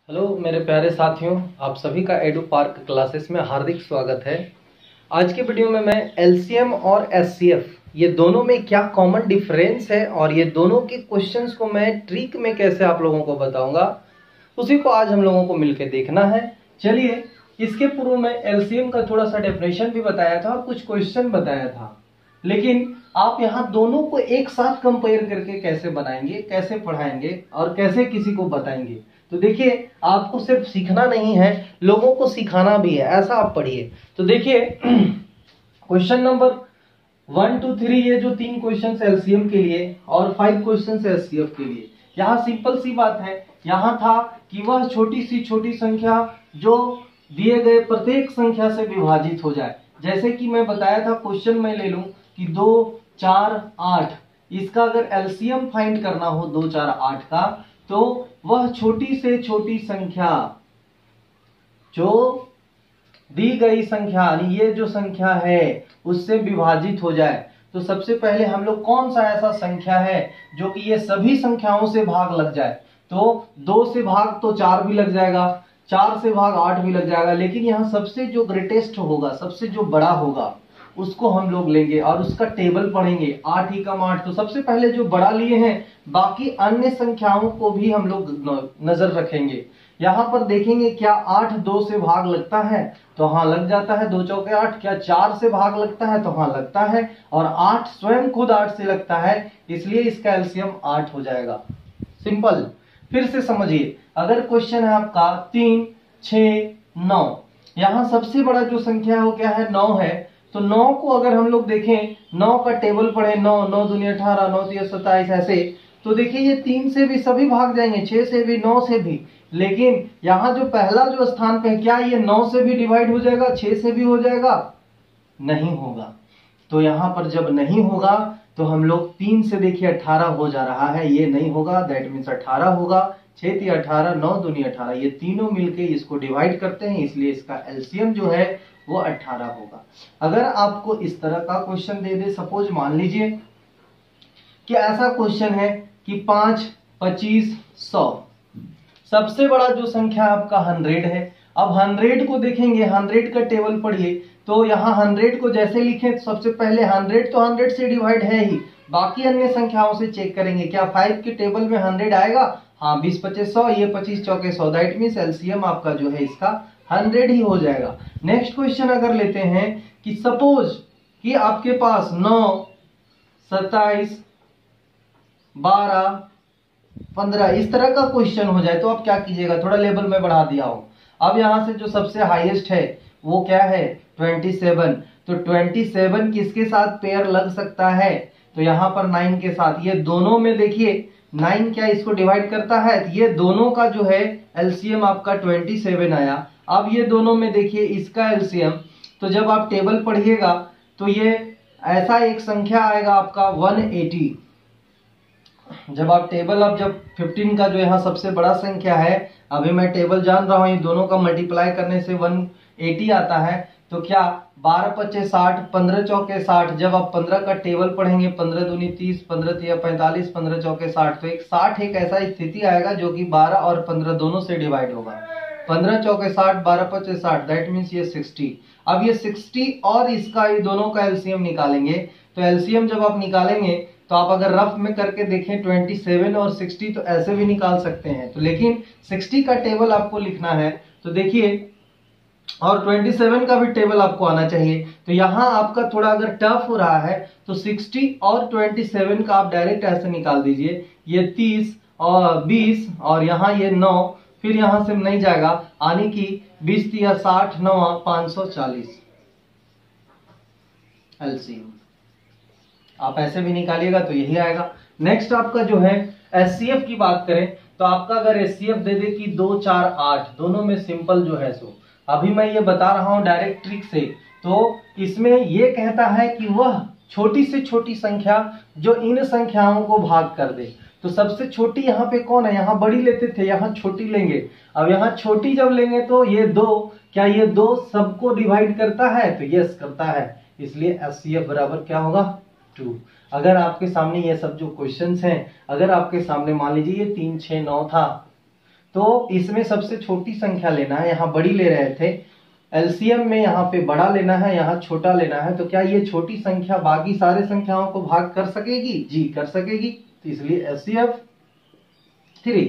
Hello मेरे प्यारे साथियों, आप सभी का एडू पार्क क्लासेस में हार्दिक स्वागत है। आज के वीडियो में मैं एलसीएम और एचसीएफ ये दोनों में क्या कॉमन डिफरेंस है और ये दोनों के क्वेश्चंस को मैं ट्रिक में कैसे आप लोगों को बताऊंगा, उसी को आज हम लोगों को मिलकर देखना है। चलिए, इसके पूर्व में एलसीएम का थोड़ा सा डेफिनेशन भी बताया था और कुछ क्वेश्चन बताया था, लेकिन आप यहाँ दोनों को एक साथ कंपेयर करके कैसे बनाएंगे, कैसे पढ़ाएंगे और कैसे किसी को बताएंगे। तो देखिए, आपको सिर्फ सीखना नहीं है, लोगों को सिखाना भी है, ऐसा आप पढ़िए। तो देखिए क्वेश्चन नंबर 1 2 3, ये जो 3 क्वेश्चन एलसीएम के लिए और 5 क्वेश्चन एचसीएफ के लिए, यहाँ सिंपल सी बात है। यहाँ था कि वह छोटी सी छोटी संख्या जो दिए गए प्रत्येक संख्या से विभाजित हो जाए। जैसे कि मैं बताया था, क्वेश्चन मैं ले लूं कि 2 4 8, इसका अगर एलसीएम फाइंड करना हो 2 4 8 का, तो वह छोटी से छोटी संख्या जो दी गई संख्या, यानी ये जो संख्या है उससे विभाजित हो जाए। तो सबसे पहले हम लोग कौन सा ऐसा संख्या है जो कि ये सभी संख्याओं से भाग लग जाए। तो 2 से भाग तो 4 भी लग जाएगा, 4 से भाग 8 भी लग जाएगा, लेकिन यहाँ सबसे जो ग्रेटेस्ट होगा, सबसे जो बड़ा होगा, उसको हम लोग लेंगे और उसका टेबल पढ़ेंगे। 8 ही कम 8, तो सबसे पहले जो बड़ा लिए हैं, बाकी अन्य संख्याओं को भी हम लोग नजर रखेंगे। यहाँ पर देखेंगे क्या 8 2 से भाग लगता है, तो हाँ लग जाता है, 2 चौके 8। क्या 4 से भाग लगता है, तो हाँ लगता है, और 8 स्वयं खुद 8 से लगता है, इसलिए इसका एलसीएम 8 हो जाएगा। सिंपल। फिर से समझिए, अगर क्वेश्चन है आपका 3 6 9, यहाँ सबसे बड़ा जो संख्या है वो क्या है, 9 है। तो 9 को अगर हम लोग देखें, 9 का टेबल पढ़े, 9 9 दूनी 18, 9 3 27, ऐसे, तो देखिए ये 3 से भी सभी भाग जाएंगे, 6 से भी, 9 से भी। लेकिन यहाँ जो पहला जो स्थान पे, क्या ये 9 से भी डिवाइड हो जाएगा, 6 से भी हो जाएगा? नहीं होगा। तो यहाँ पर जब नहीं होगा तो हम लोग 3 से देखिए 18 हो जा रहा है, ये नहीं होगा, दैट मीन्स 18 होगा। 6 3 18, 9 दूनी 18, ये तीनों मिलके इसको डिवाइड करते हैं, इसलिए इसका एलसीएम जो है वो 18 होगा। अगर आपको इस तरह का क्वेश्चन दे दे, सपोज मान लीजिए कि ऐसा क्वेश्चन है कि 5 25 100, सबसे बड़ा जो संख्या आपका 100 है। अब 100 को देखेंगे, 100 का टेबल पढ़िए, तो यहाँ 100 को जैसे लिखें, तो सबसे पहले 100 तो 100 से डिवाइड है ही, बाकी अन्य संख्याओं से चेक करेंगे क्या 5 के टेबल में 100 आएगा। हाँ, 20 25 100, ये 25 चौके 100, दैट मीन्स एलसीएम आपका जो है इसका 100 ही हो जाएगा। नेक्स्ट क्वेश्चन अगर लेते हैं कि सपोज कि आपके पास 9 27 12 15 इस तरह का क्वेश्चन हो जाए, तो आप क्या कीजिएगा, थोड़ा लेवल में बढ़ा दिया हूं। अब यहां से जो सबसे हाईएस्ट है वो क्या है, 27। तो 27 किसके साथ पेयर लग सकता है, तो यहां पर 9 के साथ। ये दोनों में देखिए 9 क्या इसको डिवाइड करता है, तो ये दोनों का जो है एलसीएम आपका 27 आया। अब ये दोनों में देखिए इसका एलसीएम, तो जब आप टेबल पढ़िएगा तो ये ऐसा एक संख्या आएगा आपका 180। जब आप टेबल, अब जब 15 का जो यहाँ सबसे बड़ा संख्या है, अभी मैं टेबल जान रहा हूं, ये दोनों का मल्टीप्लाई करने से 180 आता है। तो क्या 12 25 60, 15 चौके 60, जब आप 15 का टेबल पढ़ेंगे, 15 दूनी 30, 15 तिया 45, 15 चौके 60, तो एक 60 एक ऐसा स्थिति आएगा जो कि 12 और 15 दोनों से डिवाइड होगा। 15 चौके 60, 12 25 60, दैट मीन्स ये 60। अब ये 60 और इसका, ये दोनों का एलसीएम निकालेंगे। तो एलसीएम जब आप निकालेंगे, तो आप अगर रफ में करके देखें 27 और 60, तो ऐसे भी निकाल सकते हैं, तो लेकिन 60 का टेबल आपको लिखना है, तो देखिए, और 27 का भी टेबल आपको आना चाहिए। तो यहाँ आपका थोड़ा अगर टफ हो रहा है, तो 60 और 27 का आप डायरेक्ट ऐसे निकाल दीजिए, ये 30 और 20 और यहाँ ये 9, फिर यहाँ से नहीं जाएगा, आने की 20 या 60 9 540 एलसीएम। आप ऐसे भी निकालिएगा तो यही आएगा। नेक्स्ट आपका जो है एचसीएफ की बात करें, तो आपका अगर एचसीएफ दे दे कि 2 4 8, दोनों में सिंपल जो है, सो अभी मैं ये बता रहा हूं डायरेक्ट ट्रिक से, तो इसमें ये कहता है कि वह छोटी से छोटी संख्या जो इन संख्याओं को भाग कर दे। तो सबसे छोटी यहाँ पे कौन है, यहाँ बड़ी लेते थे, यहाँ छोटी लेंगे। अब यहाँ छोटी जब लेंगे तो ये 2, क्या ये 2 सबको डिवाइड करता है, तो यस करता है, इसलिए एचसीएफ बराबर क्या होगा, 2। अगर आपके सामने ये सब जो क्वेश्चंस हैं, अगर आपके सामने मान लीजिए ये 3 6 9 था, तो इसमें सबसे छोटी संख्या लेना है, यहाँ बड़ी ले रहे थे, एलसीएम में यहाँ पे बड़ा लेना है, यहाँ छोटा लेना है। तो क्या ये छोटी संख्या बाकी सारे संख्याओं को भाग कर सकेगी? जी कर सकेगी। तो इसलिए एचसीएफ 3।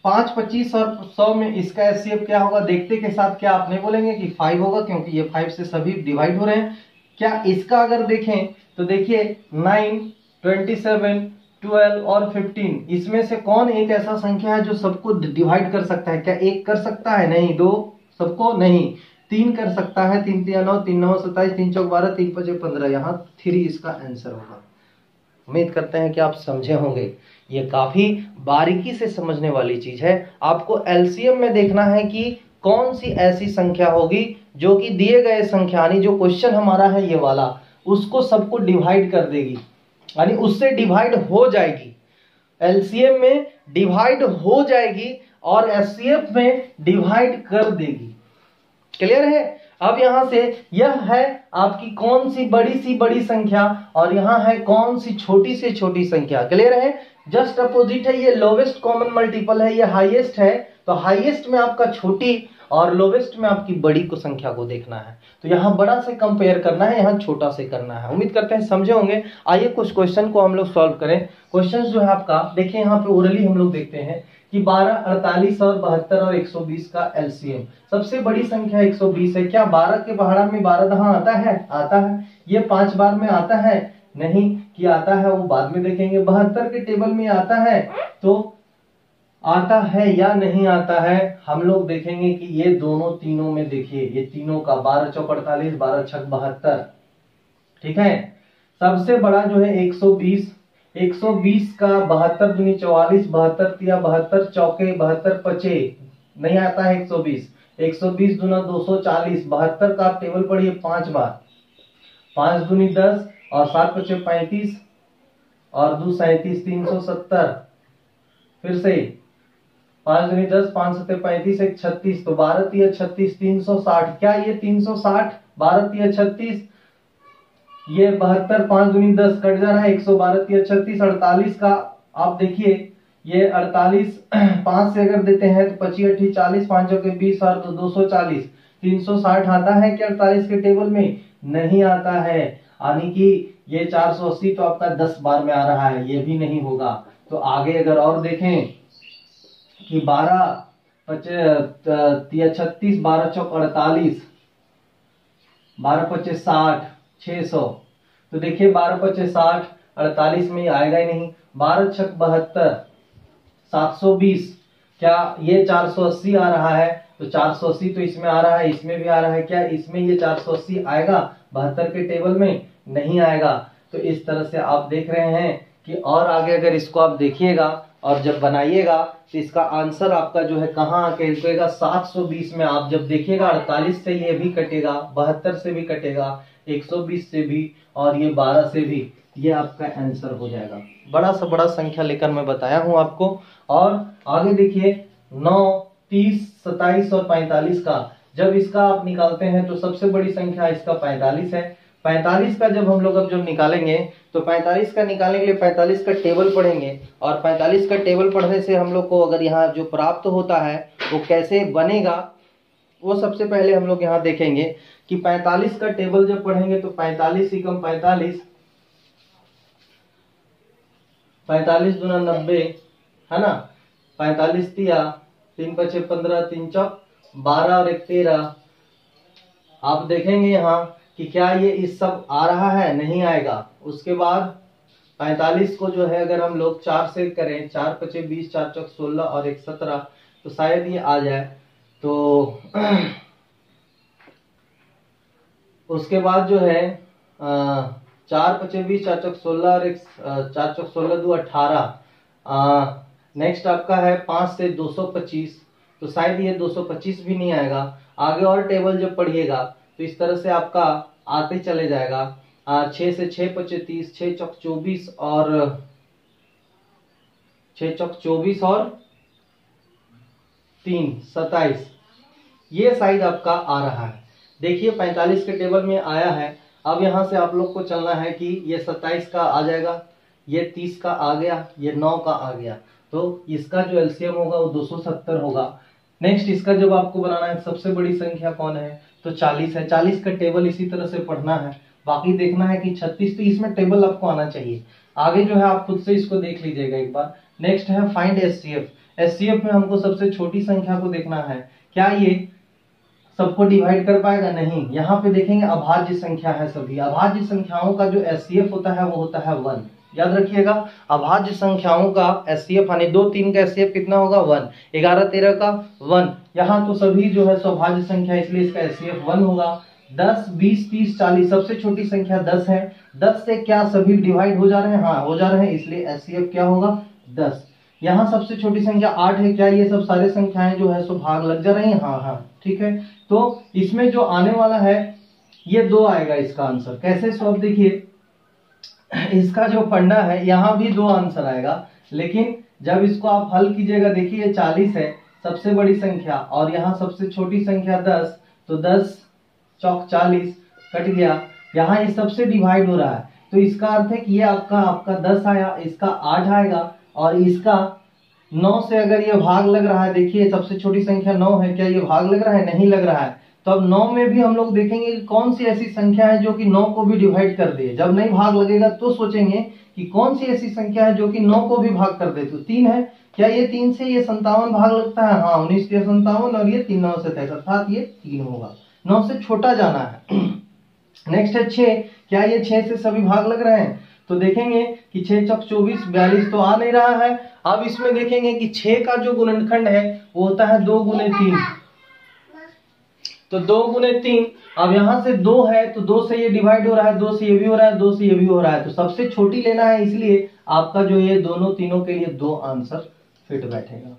5, 25 और 100 में इसका एचसीएफ क्या होगा? देखते के साथ क्या आप नहीं बोलेंगे कि 5 होगा, क्योंकि ये 5 से सभी डिवाइड हो रहे हैं। क्या इसका अगर देखें तो देखिए 9, 27, 12 और 15, इसमें से कौन एक ऐसा संख्या है जो सबको डिवाइड कर सकता है? क्या एक कर सकता है? नहीं। 2 सबको नहीं। 3 कर सकता है। 3 3 9, 3 9 27, 3 4 12, 3 5 15, यहाँ 3 इसका आंसर होगा। उम्मीद करते हैं कि आप समझे होंगे। ये काफी बारीकी से समझने वाली चीज है। आपको एलसीएम में देखना है कि कौन सी ऐसी संख्या होगी जो कि दिए गए संख्या, यानी जो क्वेश्चन हमारा है ये वाला, उसको सबको डिवाइड कर देगी, यानी उससे डिवाइड हो जाएगी। एलसीएम में डिवाइड हो जाएगी और एचसीएफ में डिवाइड कर देगी। क्लियर है? अब यहां से यह है आपकी कौन सी बड़ी संख्या और यहां है कौन सी छोटी से छोटी संख्या। क्लियर है? जस्ट अपोजिट है, ये लोवेस्ट कॉमन मल्टीपल है, ये हाईएस्ट है। तो हाईएस्ट में आपका छोटी और लोवेस्ट में आपकी बड़ी को संख्या को देखना है। तो यहाँ बड़ा से कंपेयर करना है, यहाँ छोटा से करना है। उम्मीद करते हैं समझे होंगे। आइए कुछ क्वेश्चन को हम लोग सॉल्व करें। क्वेश्चन जो है आपका देखिए, यहाँ पे ओरली हम लोग देखते हैं कि 12, 48 और 72 और 120 का एलसीएम। सबसे बड़ी संख्या 120 है। क्या 12 के पहाड़ा में 12 दहां आता है? आता है। ये 5 बार में आता है? नहीं। कि आता है वो बाद में देखेंगे। 72 के टेबल में आता है तो आता है या नहीं आता है हम लोग देखेंगे कि ये दोनों तीनों में देखिए, ये तीनों का 12 चौक 48, 12 छक 72। ठीक है। सबसे बड़ा जो है 120, 120 का 72 दूनी 44, 72 तिया 72, चौके 72 पचे नहीं आता है 120। 120 दूना 240, 72 का आप टेबल पढ़िए 5 बार। 5 दूनी 10 और 7 पचे 35 और 2 37, 370। फिर से 5 दूनी 10, 5 सत्ते 35, 1 36, तो 12 तिया 36, 360। क्या ये 360? 12 तिया 36, ये 72, 5 दूनी 10 कट जा रहा है 112 तिया 36, 48 का आप देखिए, ये 48 5 से अगर देते हैं तो 25 8 40, 5 के 20 और 240, 360 आता है क्या 48 के टेबल में? नहीं आता है। यानी कि ये 480 तो आपका 10 बार में आ रहा है, ये भी नहीं होगा। तो आगे अगर और देखें कि 12 तिया 36, 12 चौक 48, 12 पचे 60, 600। तो देखिए 12 पचे 60, 48 में आएगा ही नहीं। 12 छक 72, 720। क्या ये 480 आ रहा है? तो 480 तो इसमें आ रहा है, इसमें भी आ रहा है। क्या इसमें ये 480 आएगा 72 के टेबल में? नहीं आएगा। तो इस तरह से आप देख रहे हैं कि और आगे अगर इसको आप देखिएगा और जब बनाइएगा तो इसका आंसर आपका जो है कहाँ आके रुकेगा? 720 में। आप जब देखिएगा 48 से ये भी कटेगा, 72 से भी कटेगा, 120 से भी और ये 12 से भी, ये आपका आंसर हो जाएगा। बड़ा सा बड़ा संख्या लेकर मैं बताया हूं आपको। और आगे देखिए 9, 30, 27 और 45 का जब इसका आप निकालते हैं तो सबसे बड़ी संख्या इसका 45 है। 45 का जब हम लोग अब जब निकालेंगे तो 45 का निकालने के लिए 45 का टेबल पढ़ेंगे और 45 का टेबल पढ़ने से हम लोग को अगर यहाँ जो प्राप्त होता है वो कैसे बनेगा, वो सबसे पहले हम लोग यहाँ देखेंगे कि 45 का टेबल जब पढ़ेंगे तो 45 ही कम 45, 45 दूना 90 है ना, 45 तिया 3 पचे 15, 3 चौक 12 और 1 13। आप देखेंगे यहाँ कि क्या ये इस सब आ रहा है? नहीं आएगा। उसके बाद 45 को जो है अगर हम लोग 4 से करें, 4 पचे 20, 4 चौक 16 और 1 17, तो शायद ये आ जाए। तो उसके बाद जो है 4 पचे 20, 4 चौक 16 और 4 चौक 16 2 18। नेक्स्ट आपका है 5 से 225, तो शायद ये 225 भी नहीं आएगा। आगे और टेबल जब पढ़िएगा तो इस तरह से आपका आते चले जाएगा। 6 से 6 पचे 30, 6 चौक 24 और 6 चौक 24 और 3 27, ये साइज आपका आ रहा है। देखिए 45 के टेबल में आया है। अब यहां से आप लोग को चलना है कि ये 27 का आ जाएगा, ये 30 का आ गया, ये 9 का आ गया। तो इसका जो एलसीएम होगा वो 270 होगा। नेक्स्ट इसका जब आपको बनाना है सबसे बड़ी संख्या कौन है, तो 40 है। 40 का टेबल इसी तरह से पढ़ना है, बाकी देखना है कि 36, तो इसमें टेबल आपको आना चाहिए। आगे जो है आप खुद से इसको देख लीजिएगा एक बार। नेक्स्ट है फाइंड एचसीएफ। एचसीएफ में हमको सबसे छोटी संख्या को देखना है, क्या ये सबको डिवाइड कर पाएगा, नहीं। यहाँ पे देखेंगे अभाज्य संख्या है सभी। अभाज्य संख्याओं का जो एचसीएफ होता है वो होता है 1। याद रखिएगा, अभाज्य संख्याओं का एचसीएफ यानी 2 3 का एचसीएफ कितना होगा 1, 11 13 का 1। यहाँ तो सभी जो है सौभाज्य संख्या, इसलिए इसका एचसीएफ 1 होगा। 10 20 30 40 सबसे छोटी संख्या 10 है। 10 से क्या सभी डिवाइड हो जा रहे हैं, हाँ हो जा रहे हैं, इसलिए एचसीएफ क्या होगा 10। यहाँ सबसे छोटी संख्या 8 है, क्या ये सब सारे संख्याएं जो है सो भाग लग जा रही हैं, हाँ हाँ ठीक है। तो इसमें जो आने वाला है ये 2 आएगा इसका आंसर। कैसे, सो अब देखिए इसका जो फंडा है यहाँ भी 2 आंसर आएगा, लेकिन जब इसको आप हल कीजिएगा, देखिए 40 है सबसे बड़ी संख्या और यहाँ सबसे छोटी संख्या 10, तो 10 चौक 40 कट गया। यहाँ ये सबसे डिवाइड हो रहा है, तो इसका अर्थ है कि ये आपका 10 आया, इसका 8 आएगा और इसका 9 से अगर ये भाग लग रहा है, देखिए सबसे छोटी संख्या 9 है, क्या ये भाग लग रहा है, नहीं लग रहा है। तो अब 9 में भी हम लोग देखेंगे कि कौन सी ऐसी संख्या है जो कि 9 को भी डिवाइड कर दे। जब नहीं भाग लगेगा तो सोचेंगे कि कौन सी ऐसी संख्या है जो कि 9 को भी भाग कर दे। तो 3 है, क्या ये 3 से ये 57 भाग लगता है, हाँ 19 के 57 और ये 3 9 से 23, अर्थात ये 3 होगा। 9 से छोटा जाना है। नेक्स्ट है 6, क्या ये 6 से सभी भाग लग रहे हैं, तो देखेंगे कि 6 चौक 24 42 तो आ नहीं रहा है। अब इसमें देखेंगे कि 6 का जो गुणनखंड है वो होता है 2 गुने 3, तो 2 गुने 3। अब यहाँ से 2 है तो 2 से ये डिवाइड हो रहा है, 2 से ये भी हो रहा है, 2 से ये भी हो रहा है, तो सबसे छोटी लेना है, इसलिए आपका जो ये दोनों तीनों के लिए 2 आंसर फिट बैठेगा।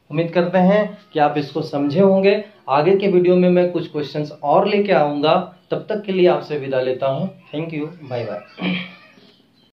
उम्मीद करते हैं कि आप इसको समझे होंगे। आगे के वीडियो में मैं कुछ क्वेश्चंस और लेके आऊंगा, तब तक के लिए आपसे विदा लेता हूं। Thank you, bye bye.